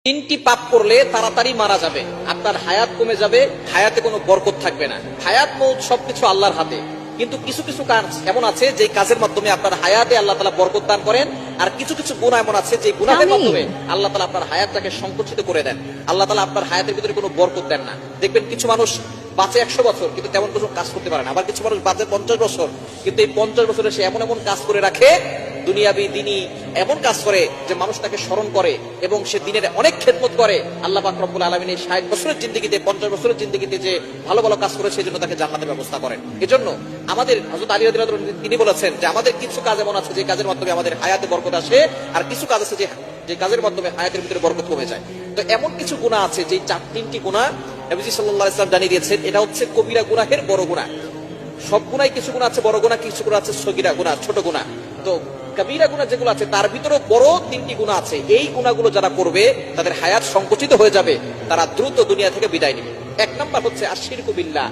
তিনটি পাপ করলে তাড়াতাড়ি মারা যাবে, আপনার হায়াত কমে যাবে, হায়াতে কোনো বরকত থাকবে না। হায়াত মৌত সবকিছু আল্লাহর হাতে, কিন্তু কিছু কিছু কাজ এমন আছে যে কাজের মাধ্যমে আপনার হায়াতে আল্লাহ তাআলা বরকত দান করেন, আর কিছু কিছু গুনাহ এমন আছে যে গুনাহের মাধ্যমে আল্লাহ তাআলা আপনার হায়াতটাকে সংকুচিত করে দেন। আল্লাহ তাআলা আপনার হায়াতের ভিতরে কোনো বরকত দেন না। দেখবেন কিছু মানুষ বাঁচে 100 বছর কিন্তু তেমন কোনো কাজ করতে পারে না, আবার কিছু মানুষ বাঁচে 50 বছর কিন্তু এই 50 বছরে সে এমন এমন কাজ করে রাখে, দুনিয়াবি দিনই এমন কাজ করে যে মানুষ তাকে স্মরণ করে এবং সে দিনের অনেক খেদমত করে। আল্লাহ পাক রব্বুল আলামিন এই 60 বছরের জিন্দেগিতে 50 বছরের জিন্দেগিতে যে ভালো ভালো কাজ করে সেই জন্য তাকে জান্নাতের ব্যবস্থা করেন। এজন্য আমাদের হযরত আলী রাদিয়াল্লাহু আনহু তিনি বলেছেন যে আমাদের কিছু কাজ এমন আছে যে কাজের মাধ্যমে আমাদের হায়াতে বরকত আসে, আর কিছু কাজ আছে যে কাজের মাধ্যমে হায়াতের ভিতরে বরকত কমে যায়। তো এমন কিছু গুনাহ আছে যে তিনটি গুনাহ নবীজি সাল্লাল্লাহু আলাইহি ওয়াসাল্লাম জানিয়ে দিয়েছেন, এটা হচ্ছে কবিরা গুনাহের বড় গুনাহ। সব গুনাহই কিছু গুনাহ আছে বড় গুনাহ, কিছু গুনাহ আছে সগীরা গুনাহ, ছোট গুনাহ। তো কবিরা গুনাহ যেগুলো আছে তার ভিতরে বড় তিনটি গুনাহ আছে। এই গুনাহগুলো যারা করবে তাদের হায়াত সংকুচিত হয়ে যাবে, তারা দ্রুত দুনিয়া থেকে বিদায় নেবে। এক নাম্বার হচ্ছে আশিরকু বিল্লাহ,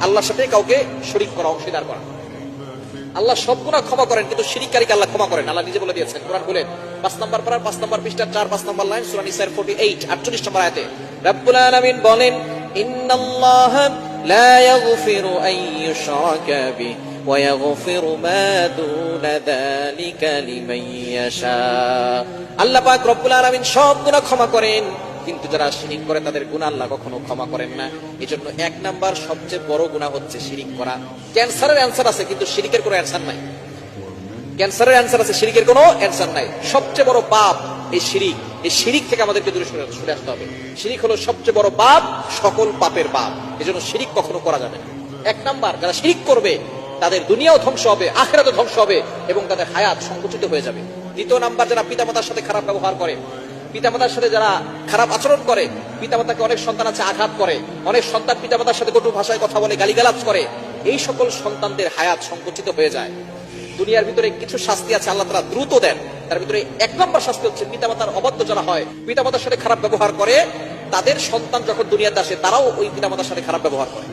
আল্লাহর সাথে কাউকে শরীক করা, অংশীদার করা। আল্লাহ সব গুনাহ ক্ষমা করেন কিন্তু শিরককারীকে আল্লাহ ক্ষমা করেন। আল্লাহ নিজে বলে দিয়েছেন, কোরআন খুলেন 5 নম্বর পারা 5 নম্বর পৃষ্ঠা 4-5 নম্বর লাইন সূরা নিসার 48 48 নম্বর আয়াতে রব্বুল আলামিন বলেন, ইন্নাল্লাহা লা ইয়াগফিরু আন ইউশরাকা বিহি ওয়া ইয়াগফিরু মা দুনা যালিকা লিমান ইয়াশা। আল্লাহ পাক রব্বুল আলামিন সব গুনাহ ক্ষমা করেন কিন্তু যারা শিরিক করে তাদের গুনাহ আল্লাহ কখনো ক্ষমা করেন না। এজন্য এক নাম্বার সবচেয়ে বড় গুনাহ হচ্ছে শিরিক করা। ক্যান্সারের অ্যানসার আছে কিন্তু শিরিকের কোনো অ্যানসার নাই। ক্যান্সারের অ্যানসার আছে, শিরিকের কোনো অ্যানসার নাই। সবচেয়ে বড় পাপ এই শিরিক। এই শিরিক থেকে আমাদেরকে দূরে সরে আসতে হবে। শিরিক হলো সবচেয়ে বড় পাপ, সকল পাপের পাপ। এজন্য শিরিক কখনো করা যাবে না। এক নাম্বার, যারা শিরিক করবে তাদের দুনিয়াও ধ্বংস হবে, আখিরাতও ধ্বংস হবে এবং তাদের হায়াত সংকুচিত হয়ে যাবে। দ্বিতীয় নাম্বার, যারা পিতামাতার সাথে খারাপ ব্যবহার করে, পিতামাতার সাথে যারা খারাপ আচরণ করে, পিতামাতাকে অনেক সন্তান আছে আঘাত করে, অনেক সন্তান পিতামাতার সাথে কটু ভাষায় কথা বলে, গালিগালাজ করে, এই সকল সন্তানদের হায়াত সংকুচিত হয়ে যায়। দুনিয়ার ভিতরে কিছু শাস্তি আছে আল্লাহ তাআলা দ্রুত দেন, তার ভিতরে এক নম্বর শাস্তি হচ্ছে পিতামাতার অবাধ্য যারা হয়, পিতামাতার সাথে খারাপ ব্যবহার করে, তাদের সন্তান যখন দুনিয়াতে আসে তারাও ওই পিতামাতার সাথে খারাপ ব্যবহার করে।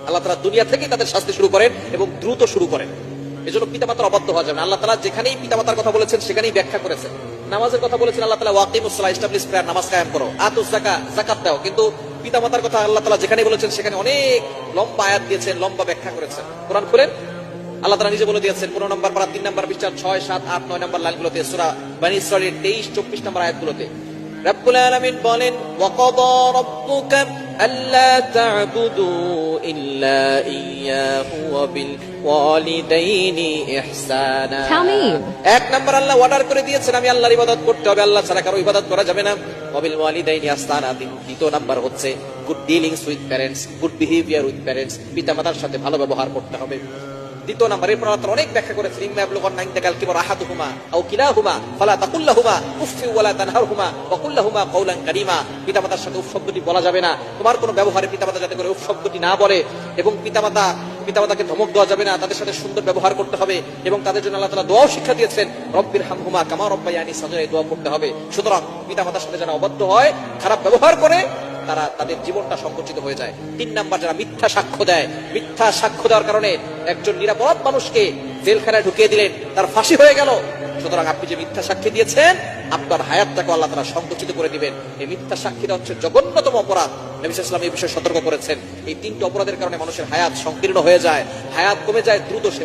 আল্লাহ তাআলা দুনিয়া থেকেই তাদের শাস্তি শুরু করেন এবং দ্রুত শুরু করেন। এজন্য পিতামাতার অবাধ্য হওয়া যাবে না। আল্লাহ তাআলা যেখানেই পিতামাতার কথা বলেছেন সেখানেই ব্যাখ্যা করেছেন। নামাজের কথা বলেছেন আল্লাহ তাআলা, ওয়াকিমুস সালাহ, এস্টাবলিশ প্রেয়ার, নামাজ কায়েম করো, আতুজ যাকাত, যাকাত দাও। কিন্তু পিতামাতার কথা আল্লাহ তাআলা যেখানে বলেছেন সেখানে অনেক লম্বা আয়াত দিয়েছেন, লম্বা ব্যাখ্যা করেছেন। কোরআন খুলেন, আল্লাহ তাআলা নিজে বলে দিয়েছেন 15 নম্বর পারা 3 নম্বর পৃষ্ঠা 6, 7, 8, 9 নম্বর লাইনগুলোতে, সূরা বনী ইসরাঈলের 23, 24 নম্বর আয়াতগুলোতে রব্বুল আলামিন বলেন, ওয়াকাদা রাব্বুকা আল্লা তা'বুদু ইল্লা ইয়্যাহু ওয়া বিল ওয়ালিদাইনি ইহসানা। এক নাম্বার আল্লাহ অর্ডার করে দিয়েছেন আমি আল্লাহর ইবাদত করতে হবে, আল্লাহ ছাড়া কারো ইবাদত করা যাবে না। ওয়া বিল ওয়ালিদাইনি ইহসানা। দ্বিতীয় নাম্বার হচ্ছে good dealings with parents, good behaviour with parents, পিতামাতার সাথে ভালো ব্যবহার করতে হবে। দ্বিতীয় নাম্বার, এরপর আল্লাহ অনেক ব্যাখ্যা করেছেন, ইম্মা ইয়াবলুগান্না ইনদাকাল কিবরা আহাদুহুমা আও কিলাহুমা ফালা তাকুল লাহুমা উফফি ওয়া লা তানহারহুমা ওয়া কুল লাহুমা কাওলান কারীমা। পিতামাতার সাথে উফ শব্দটি বলা যাবে না, তোমার কোনো ব্যবহারে পিতামাতা যাতে করে উফ শব্দটি না বলে, এবং পিতামাতাকে ধমক দেওয়া যাবে না, তাদের সাথে সুন্দর ব্যবহার করতে হবে। এবং তাদের জন্য আল্লাহ তাআলা দোয়াও শিক্ষা দিয়েছেন, রব্বির হামহুমা কামা রব্বায়ানি সগীরা, এই দোয়া করতে হবে। সুতরাং পিতামাতার সাথে যারা অবাধ্য হয়, খারাপ ব্যবহার করে, তাদের জীবনটা সংকুচিত হয়ে যায়। 3 নাম্বার, যারা মিথ্যা সাক্ষ্য দেয়, মিথ্যা সাক্ষ্য দেওয়ার কারণে একজন নিরাপরাধ মানুষকে জেলখানায় ঢুকিয়ে দিলেন, তার ফাঁসি হয়ে গেল। সুতরাং আপনি যে মিথ্যা সাক্ষী দিয়েছেন আপনার হায়াতটাকে আল্লাহ তাআলা সংকুচিত করে দিবেন। এই মিথ্যা সাক্ষীটা হচ্ছে জঘন্যতম অপরাধ। নবী সাল্লাল্লাহু আলাইহি ওয়াসাল্লাম এই বিষয়ে সতর্ক করেছেন। এই 3টি অপরাধের কারণে মানুষের হায়াত সংকীর্ণ হয়ে যায়, হায়াত কমে যায়, দ্রুত সে